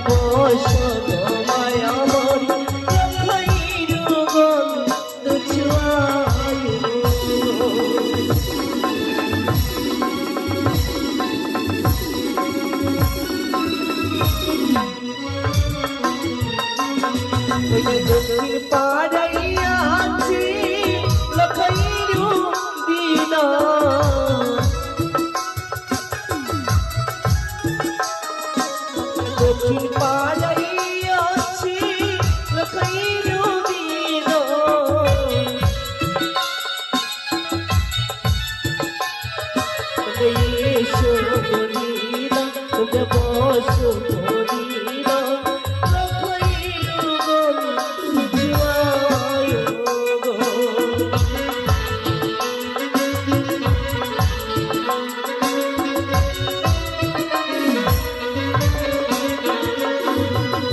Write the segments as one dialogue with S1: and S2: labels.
S1: বসো তোমায় আমার লখাইর গন্ধ ছুঁয়ায়। ওই দক্ষিণ পাড়াই আছে লখাইর দিনা, দক্ষিণ পাড়াই আছে লখাইর দিনা। এসো গরিলা তোমরা বসো গরিলা লখাইর গন্ধ ছুঁয়ায় গো।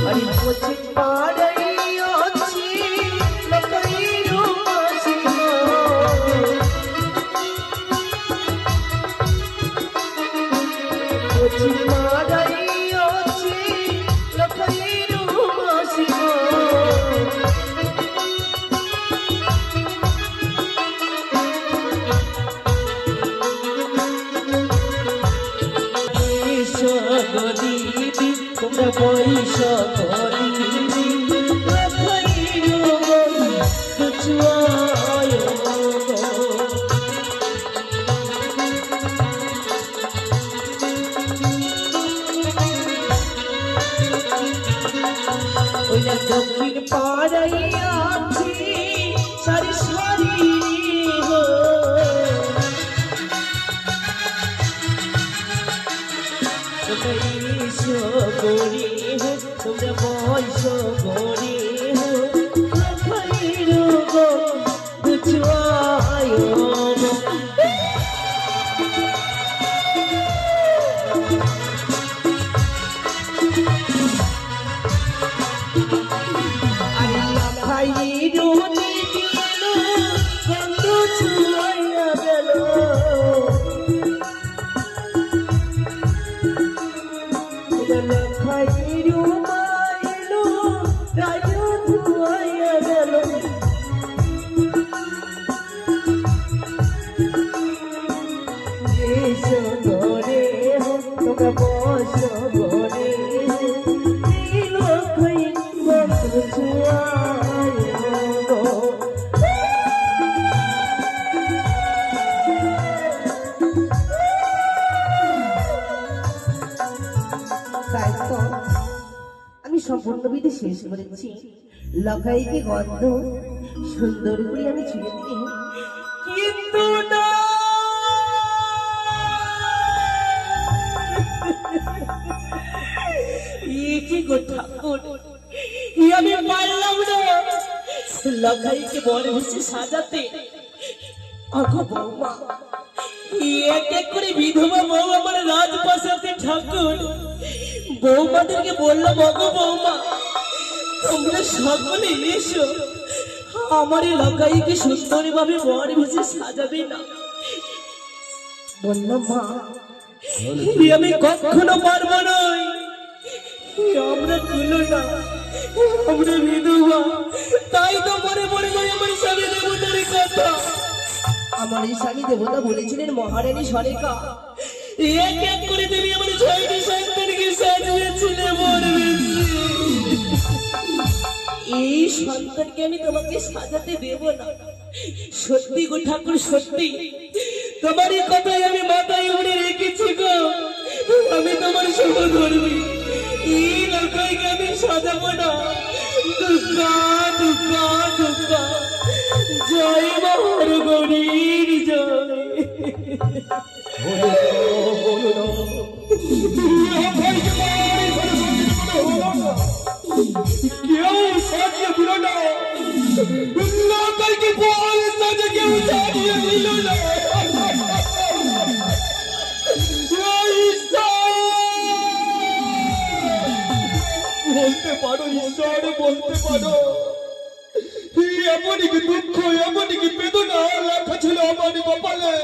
S1: আরে দক্ষিণ পাড়াই আছে লখাইর মাসিমা, দক্ষিণ পাড়াই আছে লখাইর মাসিমা। এসো গো দিদি তোমরা বইসো গো দিদি লখাইর গন্ধ ছুঁয়ায় গো। ওই না দক্ষিণ পাড়াই আছে সারি সারি গো, এসো গরি হো তোমরা বসো গরি হো লখাইর গন্ধ ছুঁয়ায় গো। আরে লখাইর দিদির গন্ধ ছুঁয়াইয়া গেল, লখাইর মাইলো রায় ধুয়াইয়া গেল। এসো ঘরে হো তোমরা বসো ঘরে হো এই লখাইর গন্ধ ছুঁয়ায় গো। তাই তো আমি সম্পূর্ণ বিধি শেষ করেছি। লখাইকে গন্ধ সুন্দর করে আমি ছুঁয়ে দিই, কিন্তু না কি গো ঠাকুর, আমি পারলাম না লখাইকে বরে বসে সাজাতে। আগো বৌমা, এক এক করে বিধবা বউ আমার রাজপ্রাসাদে ঠাকুর বৌমাদেরকে বললাম অগো বৌমা তোমরা সকলে এসো আমার এই লখাইকে সুন্দরী ভাবে বর ভেসে সাজাবে না। বললাম মা আমি কখনো পারবো নই, আমরা তুলো না, আমরা বিধবা, তাই তো মনে মনে নয় আমার স্বামী দেবতার কথা। আমার এই স্বামী দেবতা বলেছিলেন মহারানী সরেকা এক এক করে তুমি আমার ছয়টি সন্তানকে সাজিয়েছিলে বর ভেসে। এই সন্তানকে আমি তোমাকে সাজাতে দেব না। সত্যি গো ঠাকুর সত্যি, তোমার এই কথাই আমি মাথায় উড়ে রেখেছি গো। আমি তোমার সহধর্মী, এই লখাইকে আমি সাজাবো না। দুর্গা দুর্গা দুর্গা জয় মহার গৌরীর জয়। কেউ সাজিয়ে দিল না, লখাইকে বল সাজে কেউ সাজিয়ে দিল না। বলতে পারো ঈশ্বর, বলতে পারো এমনই কি দুঃখ, এমনই কি বেদনা লেখা ছিল আমার কপালে।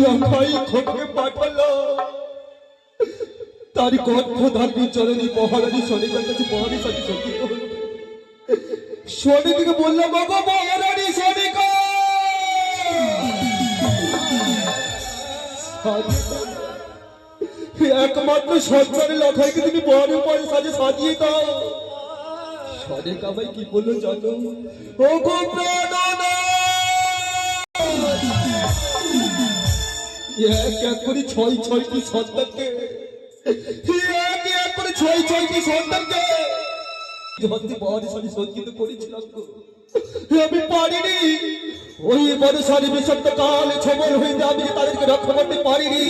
S1: লখাই খোকে পাঠালো,
S2: তারি গর্ভধারী চরণী মহারানী শনিকার কাছে মহারানী সাথে সত্যি শনিকে বললাম বাবা মহারানী শনিকা একমাত্র সরকারের লখাইকে তুমি বড় পরে সাজে সাজিয়ে দাও। সরেক আমায় কি বললো জানো? ও গো প্রাণনাথ, এক এক করে ছয়টি সন্তানকে এক এক করে ছয়টি সন্তানকে যখন বড় সাজে সজ্জিত করেছিলাম গো, আমি পারিনি। ওই বড় সারি বিষাক্ত কাল ছবল হইতে আমি তাদেরকে রক্ষা করতে পারিনি।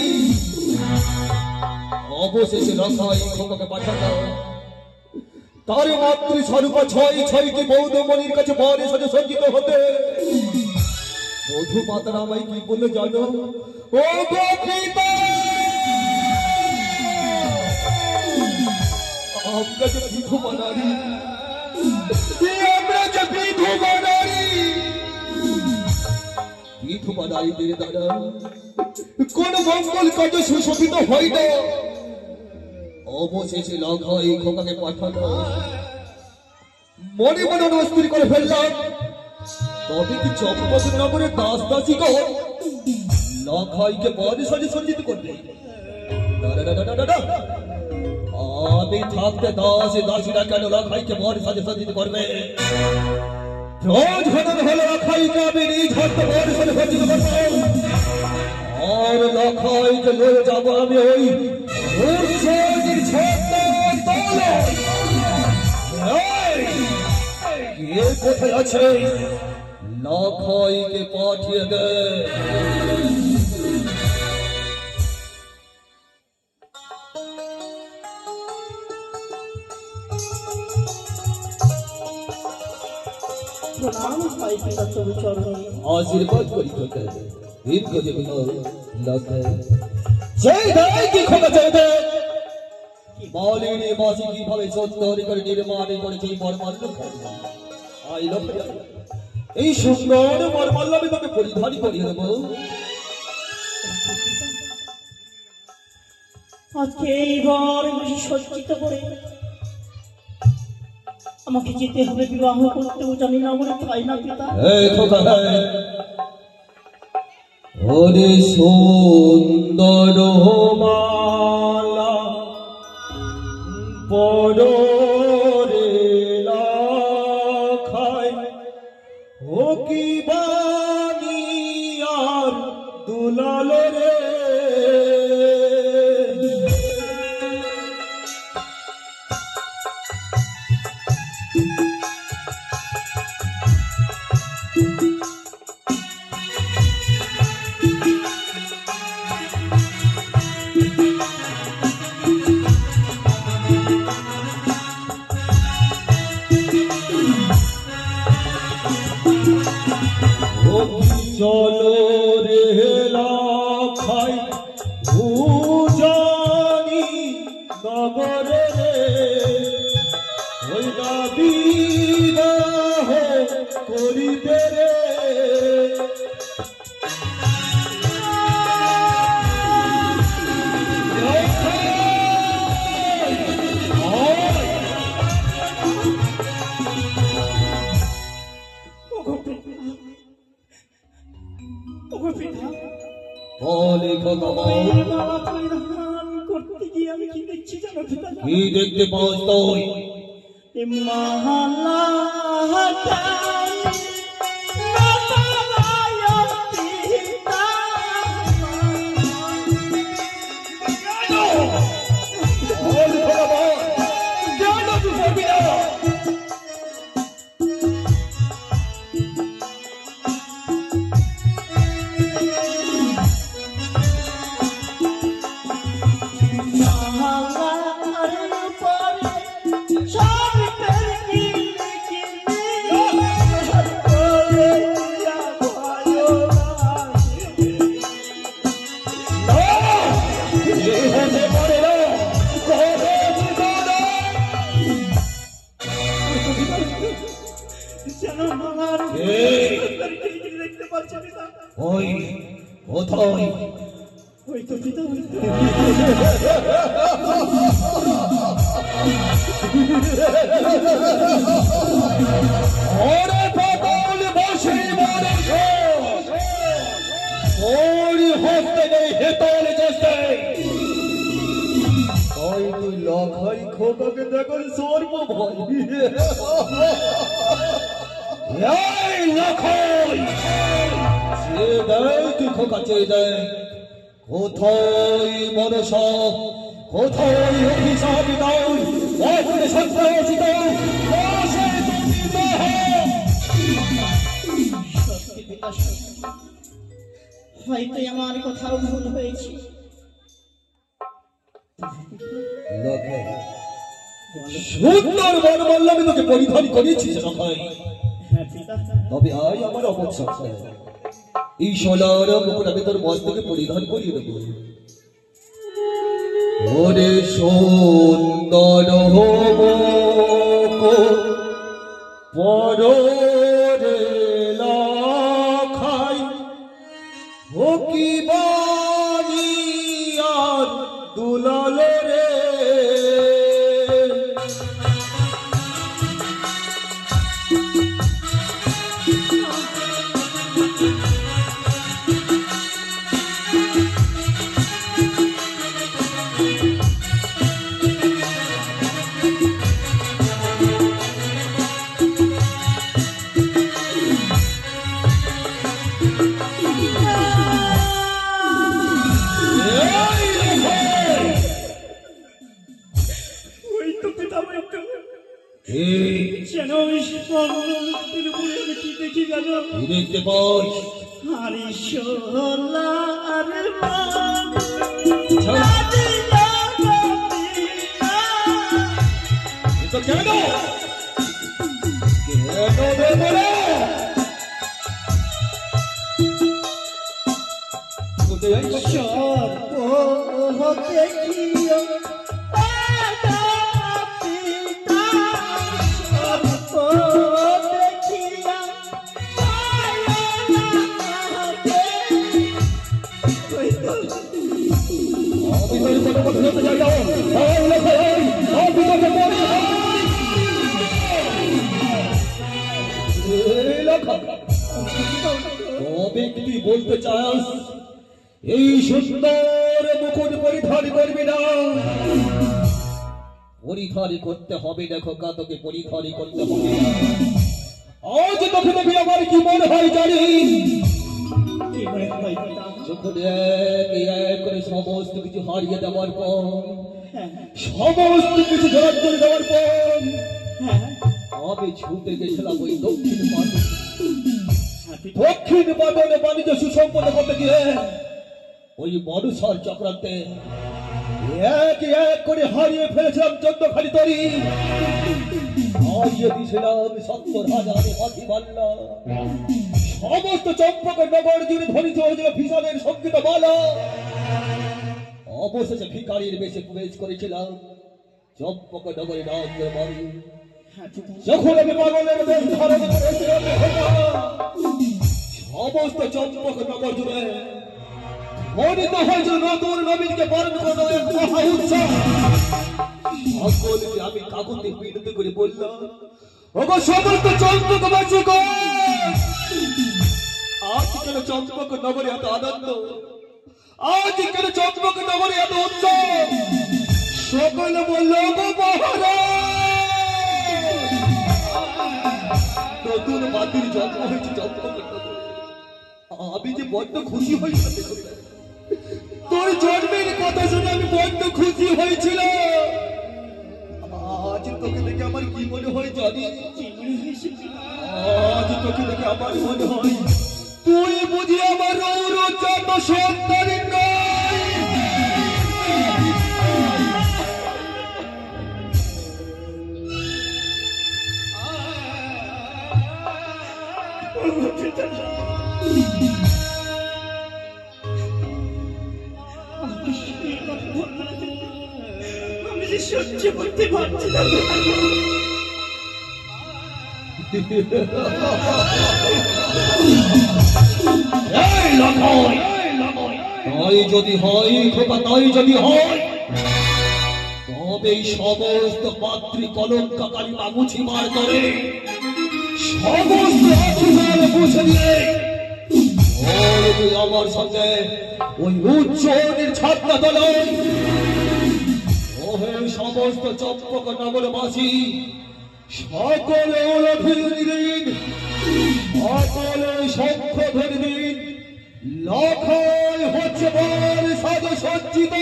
S2: অবশেষে রক্ষায় খোকাকে পাঠানো তার মাতৃ স্বরূপা ছয়টি বৌদ্ধমণির কাছে বরে সাথে সজ্জিত হতে মধু পাতার আমায় কি বলে জানো? ও গো পিতা, আমরা যে বিধবা নারী, আমরা যে বিধবা নারী, বিধবা নারীদের দ্বারা কোন মঙ্গল কাজ সুশোভিত হয় না। অবশেষে লখাই খোকাকে পাঠানো মনে মনে অস্থির করে ফেললাম। তবে কি চম্পক নগরের দাস দাসীগণ লখাইকে বরে সাজে সজ্জিত করবে? আমি থাকতে দাসীরা কেন লখাইকে বরে সাজে সজ্জিত করবে? প্রয়োজন হলো লখাইকে আমি নিজ হাতে বরে সাজে সজ্জিত করবো, আর লখাইকে লয়ে যাবো আমি ওই কোথায় আছে? লখাইকে পাঠিয়ে দে। আশীর্বাদ করি তোকে দীর্ঘ জীবন লখাই। সেই দায় কি খোকা চাইবে? মালিনী মাসি কিভাবে সত্তর করে নির্মাণ করেছে এই মর্মাল্য এই সুন্দর মর্মাল্য আমি তোকে পরিধান করিয়ে দেব।
S1: আজকে এইবার বেশি সজ্জিত করে আমাকে যেতে হবে, বিবাহ করতেও জানি না বলে তাই না পিতা?
S2: ওরে সুন্দর মালা পরে লখাই, ও কি বানি আর দুলাল রে, চলো রে লখাই উজানি নগরে রে, ওই বিবাহ করিতে রে। কি দেখতে পাস তুই?
S1: ওই তো পিতা
S2: ওরে পাগল বসে মরে ওরে হস্তে নেই হেতলে জেসে ওই তুই লখাই খোকাকে দেখল সর্ব ভয় এই লখাই সে দেয় তুই খোকা চেয়ে দেয় কোথায় মনসা কোথায় অভিশাপ দাও অগ্নি সন্ত্রাসী দাও বসে তুমি দেহ
S1: সত্যি পিতা সত্যি। হয়তো আমার কোথাও ভুল হয়েছে।
S2: সুন্দর বন বললাম আমি তোকে পরিধান করেছি লখাই
S1: হ্যাঁ পিতা
S2: তবে আজ আমার অবসর এই সোনার মুকুট আমি তোর মস্তকে পরিধান করিয়ে দেবো ওরে সুন্দর হব পরে লখাই ও কি বাণী আর দুলালে রে
S1: ওই তো পিতা ওই তো
S2: এই
S1: যেন ওই স্বর্ণের উপরে আমি কি দেখি জানো
S2: দেখতে পাই
S1: আরে সোলা আরে
S2: তো কেন দেবো না কোথায়
S1: দেখিও
S2: আমি তোর কথা বলতে যাই যাও তবে কি বলতে চাস এই সুন্দর মুকুট পরিধান করবি না পরিধারি করতে হবে দেখো কা তোকে পরিধারি করতে হবে আজ তোকে দেখি আমার কি মনে হয় জানিস
S1: কি মনে হয় পিতা
S2: যখন এক এক করে সমস্ত কিছু হারিয়ে দেওয়ার পর
S1: হ্যাঁ
S2: সমস্ত কিছু জোগাড় করে দেওয়ার পর
S1: হ্যাঁ
S2: আমি ছুটে গেছিলাম ওই দক্ষিণ পাটন
S1: হ্যাঁ পিতা
S2: দক্ষিণ পাটনে বাণিজ্য সুসম্পন্ন করতে গিয়ে ওই মনুষার চক্রান্তে এক এক করে হারিয়ে ফেলেছিলাম 14 খালি তরি হারিয়ে দিয়েছিলাম 70,000 হাতি মাল্লা সমস্ত চম্পক নগর জুড়ে ধ্বনিত হয়েছিল ভিসানের সঙ্গীত মালা অবশেষে ভিকারির বেশে প্রবেশ করেছিলাম চম্পক নগরে রাজ্যের বাড়ি
S1: হ্যাঁ পিতা
S2: যখন আমি পাগলের বেশ ধারণ করেছিলাম সমস্ত চম্পক নগর জুড়ে মনিত হয়েছিল নতুন নবীনকে বরণ করলো এক মহা উৎসব সকলকে আমি কাকুতি বিনতি করে বললাম ওগো সমস্ত চম্পক বাঁচি গো আজ কেন চম্পক নগরে এত আনন্দ আজ কেন চম্পক নগরে এত উৎসব সকলে বললো গো মহারাজ নতুন মাটির জন্ম হয়েছে চম্পক নগরে আমি যে বড্ড খুশি হয়েছি দেখো তোর জন্মের কথা শুনে আমি বড্ড খুশি হয়েছিল আজ তোকে দেখে আমার কি মনে হয় জানি
S1: কি মনে হয়েছে পিতা
S2: আজ তোকে দেখে আমার মনে হয় তুই বুঝি আমার রৌরজাত সন্তান
S1: আমি যে সহ্য করতে পারছি না
S2: এই লখাই তাই যদি হয় খোকা, তাই যদি হয়, তবে এই সমস্ত পাত্রী কলঙ্কাকারী বাবুছি মার করে সমস্ত অধিকার বুঝে দিয়ে ওরে তুই আমার সঙ্গে ওই উচ্চের ছাত্রা দল ওহে সমস্ত চম্পকনগরবাসী সকলে ওলধির দিন, সকলে শঙ্খ ধরে দিন, লখাই হচ্ছে বর সাজে সজ্জিত।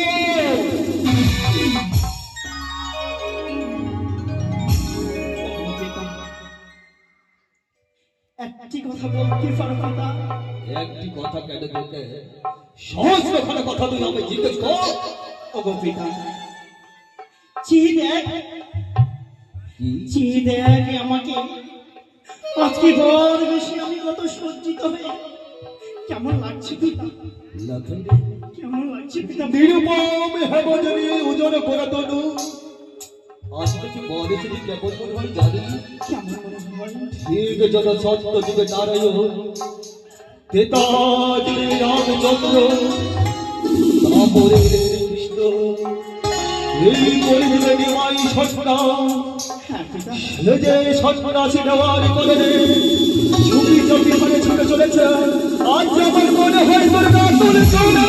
S1: একটি কথা বলতে পারো পিতা?
S2: একটি কথা কেন বলতে সহস্রখানা কথা তুই আমি জিজ্ঞেস কর।
S1: ওগো পিতা, চেয়ে দেখ, চেয়ে দেখ আমাকে, আজকে বড় বেশি আমি কত সজ্জিত হয়ে কেমন লাগছে পিতা, কেমন লাগছে পিতা?
S2: নিরুপম হেমজনী উজনে করা তনু আজকে তুই বলে তুমি কেমন মনে হয় জানি?
S1: কেমন মনে হয়?
S2: ঠিক যত সত্য যুগে নারায়ণ তেতা যুগে রামচন্দ্র তারপরে কৃষ্ণ এই পরিবেশে নিমাই সন্না
S1: হ্যাঁ পিতা,
S2: সে যে সন্ন্যাসী নেওয়ার করে ঝুঁকি চুপি মানে ছুটে চলেছে। আজ আমার মনে হয় তোর না তুলে চলে